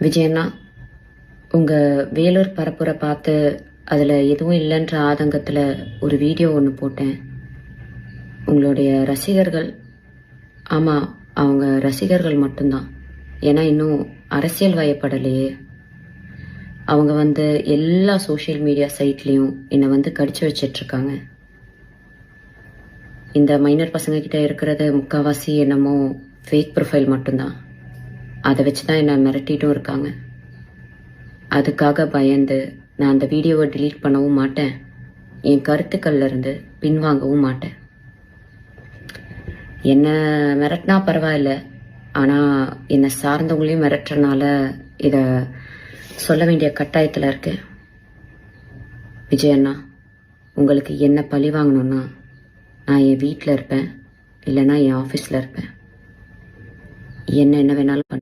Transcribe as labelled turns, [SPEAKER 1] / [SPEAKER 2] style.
[SPEAKER 1] விஜயண்ணா, உங்கள் வேலூர் பரப்புரை பார்த்து அதில் எதுவும் இல்லைன்ற ஆதங்கத்தில் ஒரு வீடியோ ஒன்று போட்டேன். உங்களுடைய ரசிகர்கள், ஆமாம், அவங்க ரசிகர்கள் மட்டும்தான். ஏன்னா இன்னும் அரசியல் வயப்படலையே. அவங்க எல்லா சோஷியல் மீடியா சைட்லேயும் என்னை கடிச்சு வச்சிட்ருக்காங்க. இந்த மைனர் பசங்கக்கிட்ட இருக்கிறது முக்கால்வாசி என்னமோ ஃபேக் ப்ரொஃபைல் மட்டும்தான். அதை வச்சு தான் என்னை மிரட்டிட்டும் இருக்காங்க. அதுக்காக பயந்து நான் அந்த வீடியோவை டிலீட் பண்ணவும் மாட்டேன், என் கருத்துக்கள்ல இருந்து பின்வாங்கவும் மாட்டேன். என்னை மிரட்டினா பரவாயில்ல, ஆனால் என்னை சார்ந்தவங்களையும் மிரட்டுறனால இதை சொல்ல வேண்டிய கட்டாயத்தில் இருக்கேன். விஜயண்ணா, உங்களுக்கு என்ன பழி வாங்கணும்னா நான் என் வீட்டில் இருப்பேன், இல்லைன்னா என் ஆஃபீஸில் இருப்பேன். என்ன வேணாலும்